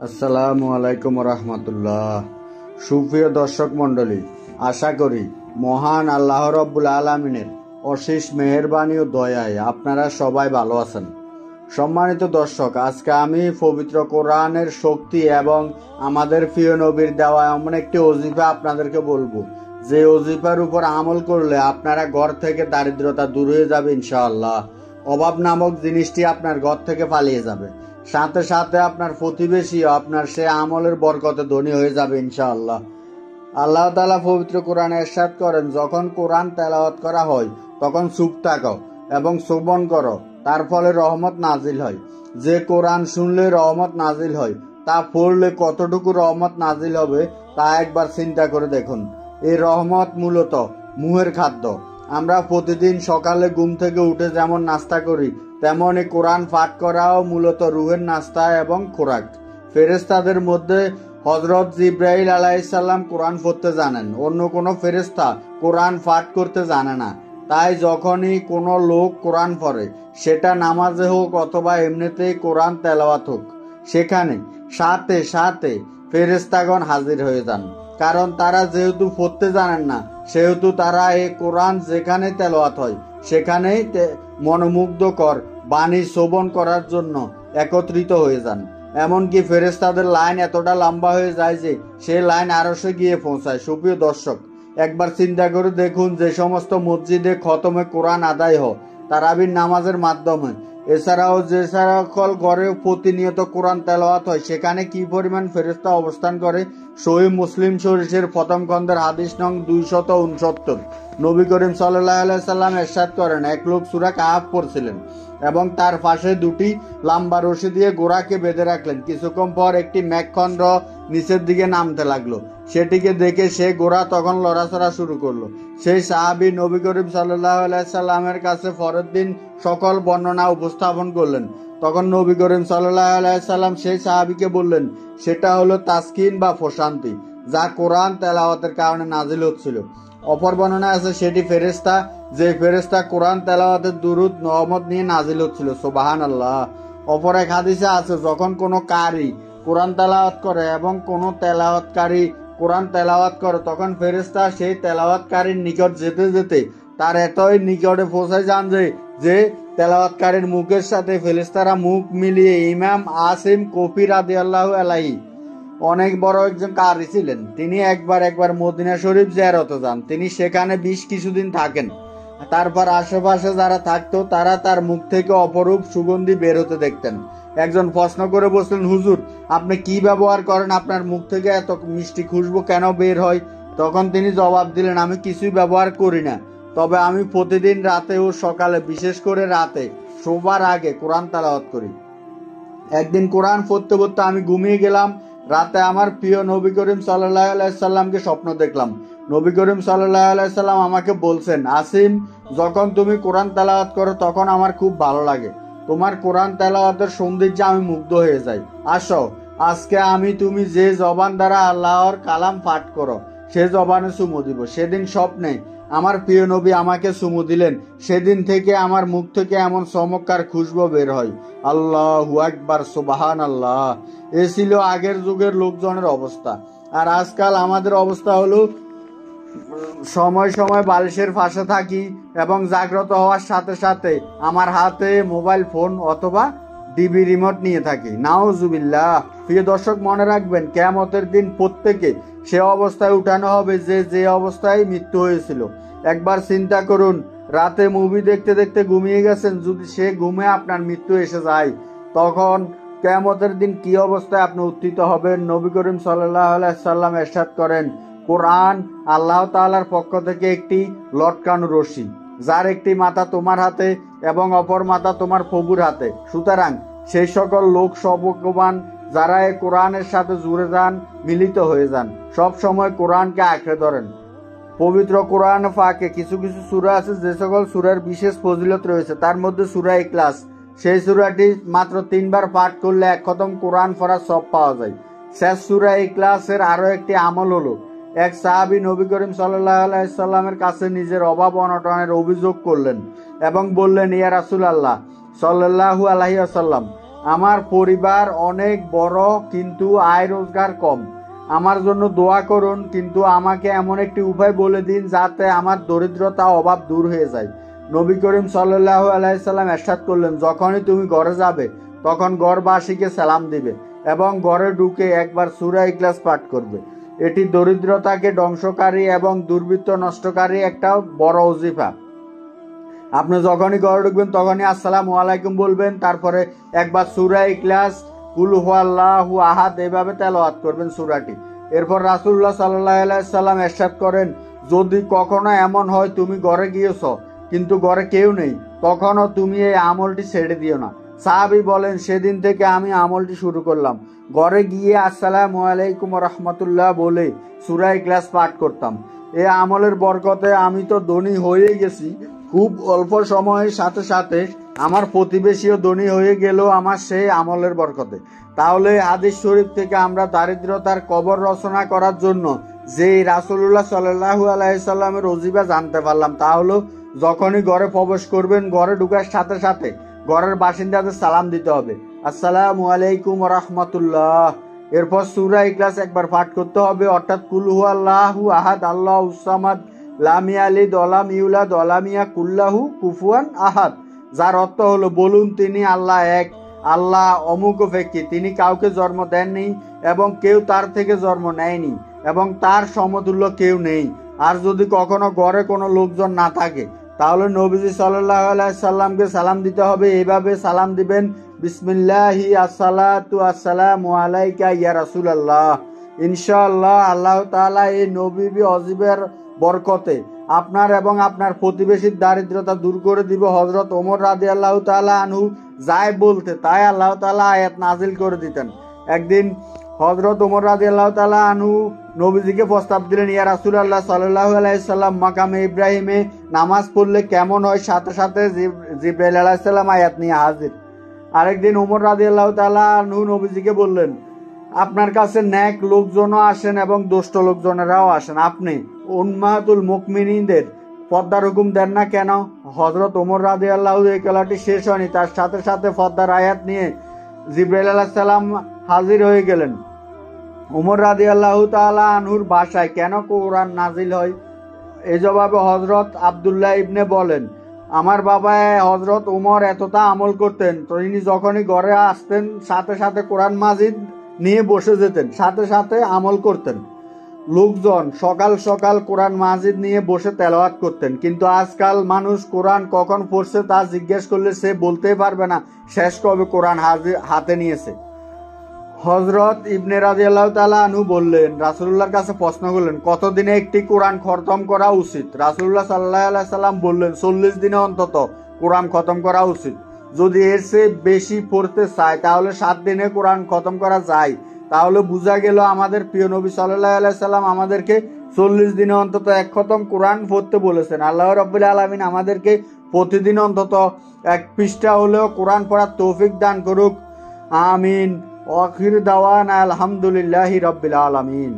আসসালামু আলাইকুম রহমতুল্লাহ। সুপ্রিয় দর্শক মণ্ডলী, আশা করি মহান আল্লাহ রব্বুল আলামিনের অশেষ মেহেরবানি ও দয়ায় আপনারা সবাই ভালো আছেন। সম্মানিত দর্শক, আজকে আমি পবিত্র কোরআনের শক্তি এবং আমাদের প্রিয় নবীর দেওয়া এমন একটি ওজিফা আপনাদেরকে বলবো, যে ওজিফার উপর আমল করলে আপনারা ঘর থেকে দারিদ্রতা দূর হয়ে যাবে ইনশাআল্লাহ। অভাব নামক জিনিসটি আপনার ঘর থেকে পালিয়ে যাবে, সাথে সাথে আপনার প্রতিবেশী আপনার সে আমলের বরকতে ধনী হয়ে যাবে ইনশাআল্লাহ। আল্লাহ তাআলা পবিত্র কোরআনে ইরশাদ করেন, যখন কোরআন তেলাওয়াত করা হয় তখন চুপ থাকো এবং শ্রবণ করো, তার ফলে রহমত নাজিল হয়। যে কোরআন শুনলে রহমত নাজিল হয়, তা পড়লে কতটুকু রহমত নাজিল হবে তা একবার চিন্তা করে দেখুন। এই রহমত মূলত মুহের খাদ্য। আমরা প্রতিদিন সকালে ঘুম থেকে উঠে যেমন নাস্তা করি, তেমনই কোরআন পাঠ করাও মূলত রুহের নাস্তা এবং খোরাক। ফেরেশতাদের মধ্যে হযরত জিবরাইল আলাইহিস সালাম কোরআন পড়তে জানেন, অন্য কোনো ফেরেশতা কোরআন পাঠ করতে জানে না। তাই যখনই কোনো লোক কোরআন পড়ে, সেটা নামাজে হোক অথবা এমনিতেই কোরআন তেলাওয়াত হোক, সেখানে সাথে সাথে ফেরেশতাগণ হাজির হয়ে যান। কারণ তারা যেহেতু পড়তে জানেন না, সেহেতু তারা এই কোরআন যেখানে তেলাওয়াত হয় সেখানেই মনোমুগ্ধকর বাণী শ্রবণ করার জন্য একত্রিত হয়ে যান। এমনকি ফেরেশতাদের লাইন এতটা লম্বা হয়ে যায় যে সে লাইন আরশে গিয়ে পৌঁছায়। সুপ্রিয় দর্শক, একবার চিন্তা করে দেখুন, যে সমস্ত মসজিদে খতমে কোরআন আদায় হয় তারাবির নামাজের মাধ্যমে, এছাড়াও যে সকল ঘরে প্রতিনিয়ত কোরআন তেলাওয়াত হয়, সেখানে কি পরিমাণ ফেরেশতা অবস্থান করে। সহিহ মুসলিম শরীফের প্রথম খণ্ডের হাদিস নং 269। নবী করিম সাল্লাল্লাহু আলাইহি সাল্লাম ইরশাদ করেন, এক লোক সূরা কাহফ পড়ছিলেন এবং তার পাশে দুটি লম্বা রশি দিয়ে ঘোড়াকে বেঁধে রাখলেন। কিছুক্ষণ পর একটি মেঘখণ্ড নিচের দিকে নামতে লাগলো। সেটিকে দেখে সে ঘোড়া তখন লড়াচড়া শুরু করলো। সেই সাহাবী নবী করিম সাল্লাল্লাহু আলাইহি সাল্লামের কাছে পরের দিন সকল বর্ণনা উপস্থাপন করলেন। তখন নবী করিম সাল্লাল্লাহু আলাইহি সাল্লাম সেই সাহাবীকে বললেন, সেটা হলো তাসকিন বা প্রশান্তি, যা কোরআন তেলাওয়াতের কারণে নাজিল হচ্ছিল। অপর বর্ণনা আছে সেটি ফেরেশতা, যে ফেরেশতা কোরআন তেলাওয়াতের দুরূদ রহমত নিয়ে নাজিল হচ্ছিল। সুবহানাল্লাহ। অপর এক হাদিসে আছে, যখন কোনো কারি কোরআন তেলাওয়াত করে এবং কোনো তেলাওয়াতকারী কোরআন তেলাওয়াত করে, তখন ফেরেশতা সেই তেলাওয়াতকারীর নিকট যেতে যেতে তার এতই নিকটে পৌঁছে যান যে তেলাওয়াতকারীর মুখের সাথে ফেরেশতারা মুখ মিলিয়ে। ইমাম আসিম কফি রাদিয়াল্লাহু আলাইহি অনেক বড় একজন কারি ছিলেন। তিনি একবার মদিনা শরীফ জিয়ারতে যান। তিনি সেখানে বেশ কিছুদিন থাকেন। তারপর আশেপাশে যারা থাকতো তারা তার মুখ থেকে অপরূপ সুগন্ধি বের হতে দেখতেন। একজন প্রশ্ন করে বললেন, হুজুর, আপনি কি ব্যবহার করেন? আপনার মুখ থেকে এত মিষ্টি খুশবু কেন বের হয়? তখন তিনি জবাব দিলেন, আমি কিছুই ব্যবহার করি না, তবে আমি প্রতিদিন রাতে ও সকালে, বিশেষ করে রাতে শোবার আগে কোরআন তেলাওয়াত করি। একদিন কোরআন পড়তে পড়তে আমি ঘুমিয়ে গেলাম। রাতে আমার প্রিয় নবী করিম সাল্লাল্লাহু আলাইহি সাল্লামকে স্বপ্ন দেখলাম। নবী করিম সাল্লাল্লাহু আলাইহি সাল্লাম আমাকে বলছেন, আসিম, যখন তুমি কোরআন তেলাওয়াত করো তখন আমার খুব ভালো লাগে। তোমার কোরআন তেলাওয়াতের সৌন্দর্যে আমি মুগ্ধ হয়ে যাই। আসো, আজকে আমি তুমি যে জবান দ্বারা আল্লাহর কালাম পাঠ করো সে জবানে চুমু দিব। সেদিন স্বপ্নে আমার প্রিয় নবী আমাকে চুমু দিলেন। সেদিন থেকে আমার মুখ থেকে এমন চমৎকার খুশবু বের হয়। আল্লাহু আকবার, সুবহানাল্লাহ। এ ছিল আগের যুগের লোকজনের অবস্থা। আর আজকাল আমাদের অবস্থা হলো, সময় সময় বালিশের পাশে থাকি এবং জাগ্রত হওয়ার সাথে সাথে আমার হাতে মোবাইল ফোন অথবা টিভি রিমোট নিয়ে থাকি। নাউজুবিল্লাহ। প্রিয় দর্শক, মনে রাখবেন, কিয়ামতের দিন প্রত্যেকে সে অবস্থায় উঠানো হবে যে অবস্থায় মৃত্যু হয়েছিল। একবার চিন্তা করুন, রাতে মুভি দেখতে দেখতে ঘুমিয়ে গেছেন, যদি সে ঘুমে আপনার মৃত্যু এসে যায়, তখন কিয়ামতের দিন কি অবস্থায় আপনি উত্থিত হবেন? নবী করিম সাল্লাল্লাহু আলাইহি সাল্লাম ইরশাদ করেন, কোরআন আল্লাহ তাআলার পক্ষ থেকে একটি লটকানো রশি, যার একটি মাথা তোমার হাতে এবং অপর মাথা তোমার প্রভুর হাতে। সুতরাং সেই সকল লোক সৌভাগ্যবান যারা এই কোরআনের সাথে জুড়ে যান, মিলিত হয়ে যান, সব সময় কোরআনকে আঁকড়ে ধরেন। পবিত্র কোরআন পাকে কিছু কিছু সূরা আছে যে সকল সূরার বিশেষ ফজিলত রয়েছে। তার মধ্যে সূরা ইখলাস, সেই সূরাটি মাত্র 3 বার পাঠ করলে এক খতম কোরআন পড়ার সব পাওয়া যায়। শেষ সূরা ইখলাসের আরো একটি আমল হলো, এক সাহাবী নবী করিম সাল্লাল্লাহু আলাইহি সাল্লামের কাছে নিজের অভাব অনটনের অভিযোগ করলেন এবং বললেন, ইয়া রাসূলুল্লাহ সাল্লাল্লাহু আলাইহি ওয়াসাল্লাম, আমার পরিবার অনেক বড় কিন্তু আয় রোজগার কম। আমার জন্য দোয়া করুন, কিন্তু আমাকে এমন একটি উপায় বলে দিন যাতে আমার দরিদ্রতা অভাব দূর হয়ে যায়। নবী করিম সাল্লাল্লাহু আলাইহি সাল্লাম ইরশাদ করলেন, যখনই তুমি ঘরে যাবে তখন ঘরবাসীকে সালাম দিবে এবং ঘরে ঢুকে একবার সূরা ইখলাস পাঠ করবে। এটি দরিদ্রতাকে ধ্বংসকারী এবং দুর্বৃত্ত নষ্টকারী একটা বড় ওজিফা। আপনি যখনই ঘরে ঢুকবেন তখনই আসসালামু আলাইকুম বলবেন, তারপরে একবার সূরা ইখলাস, কুল হুয়াল্লাহু আহাদ এভাবে তেলাওয়াত করবেন সূরাটি। এরপর রাসূলুল্লাহ সাল্লাল্লাহু আলাইহি সাল্লাম ইরশাদ করেন, যদি কখনো এমন হয় তুমি ঘরে গিয়েছো কিন্তু ঘরে কেউ নেই, তখনও তুমি এই আমলটি ছেড়ে দিও না। সাহাবী বলেন, সেদিন থেকে আমি আমলটি শুরু করলাম। ঘরে গিয়ে আসসালামু আলাইকুম ওয়া রাহমাতুল্লাহ বলে সূরা ইখলাস পাঠ করতাম। এই আমলের বরকতে আমি তো ধনী হয়ে গেছি, খুব অল্প সময়ের সাথে সাথে আমার প্রতিবেশীও ধনী হয়ে গেল আমার সেই আমলের বরকতে। তাহলে হাদিস শরীফ থেকে আমরা দারিদ্রতার কবর রচনা করার জন্য যে রাসূলুল্লাহ সাল্লাল্লাহু আলাইহি সাল্লামের ওজিফা জানতে পারলাম, তা হলো যখনই ঘরে প্রবেশ করবেন ঘরে ঢোকার সাথে সাথে ঘরের বাসিন্দাদের সালাম দিতে হবে, আসসালামু আলাইকুম ওয়া রাহমাতুল্লাহ। এরপর সূরা ইখলাস একবার পাঠ করতে হবে, অর্থাৎ কুল হুয়াল্লাহু আহাদ আল্লাহুস সামাদ লাম ইয়ালিদ ওয়া লাম ইউলাদ ওয়া লাম ইয়াকুল লাহু কুফুয়ান আহাদ, যার অর্থ হলো, বলুন তিনি আল্লাহ এক, আল্লাহ অমুক ব্যক্তি, তিনি কাউকে জন্ম দেননি এবং কেউ তার থেকে জন্ম নেয়নি এবং তার সমতুল্য কেউ নেই। আর যদি কখনো ঘরে কোনো লোকজন না থাকে তাহলে নবীজি সাল্লাল্লাহু আলাইহি সাল্লামকে সালাম দিতে হবে। এইভাবে সালাম দিবেন, বিসমিল্লাহি আসসালাতু আসসালামু আলাইকা ইয়া রাসূলুল্লাহ। ইনশাআল্লাহ আল্লাহ তাআলা এই নবী অজিবের বরকতে আপনার এবং আপনার প্রতিবেশীর দারিদ্রতা দূর করে দিব। হযরত ওমর রাদিয়াল্লাহু তাআলা আনহু যাই বলতে তাই আল্লাহ তাআলা আয়াত নাজিল করে দিতেন। একদিন হযরত ওমর রাদিয়াল্লাহু তাআলা আনহু নবীজিকে প্রস্তাব দিলেন, ইয়া রাসূলুল্লাহ সাল্লাল্লাহু আলাইহি সাল্লাম, মাকামে ইব্রাহিমে নামাজ পড়লে কেমন হয়? সাথে সাথে জিবরাইল আলাইহিস সালাম আয়াত নিয়ে হাজির। আরেকদিন ওমর রাদিয়াল্লাহু তাআলা আনহু নবীজিকে বললেন, আপনার কাছে নেক লোকজনও আসেন এবং দুষ্ট লোকজনেরাও আসেন, আপনি উম্মাতুল মুমিনিনদের পর্দার হুকুম দেন না কেন? হযরত ওমর রাদিয়াল্লাহু এই খেলাটি শেষ হয়নি, তার সাথে সাথে পর্দার আয়াত নিয়ে জিবরাইল আলাইহিস সালাম হাজির হয়ে গেলেন। ওমর রাদিয়াল্লাহু তাআলা আনহুর ভাষায় কেন কোরআন নাজিল হয়? এই জবাবে হযরত আব্দুল্লাহ ইবনে বলেন, আমার বাবা হযরত ওমর এতটা আমল করতেন, তিনি যখনই ঘরে আসতেন সাথে সাথে কোরআন মাজিদ নিয়ে বসে যেতেন, সাথে সাথে আমল করতেন। লোকজন সকাল সকাল কোরআন মাজিদ নিয়ে বসে তেলাওয়াত করতেন, কিন্তু আজকাল মানুষ কোরআন কখন পড়ছে তা জিজ্ঞেস করলে সে বলতেই পারবে না শেষ কবে কোরআন হাতে নিয়েছে। হযরত ইবনে রাদিয়াল্লাহু তাআলা আনহু বললেন, রাসূলুল্লাহর কাছে প্রশ্ন করলেন, কতদিনে একটি কোরআন খতম করা উচিত? রাসূলুল্লাহ সাল্লাল্লাহু আলাইহি সাল্লাম বললেন, 40 দিনে অন্তত কোরআন খতম করা উচিত। যদি এর চেয়ে বেশি পড়তে চায় তাহলে 7 দিনে কোরআন খতম করা যায়। তাহলে বোঝা গেল আমাদের প্রিয় নবী সাল্লাল্লাহু আলাইহি সাল্লাম আমাদেরকে 40 দিনে অন্তত এক খতম কোরআন পড়তে বলেছেন। আল্লাহ রাব্বুল আলামিন আমাদেরকে প্রতিদিন অন্তত 1 পৃষ্ঠা হলেও কোরআন পড়ার তৌফিক দান করুক। আমিন। আখির দাওয়ানা আলহামদুলিল্লাহি রাব্বিল আলামিন।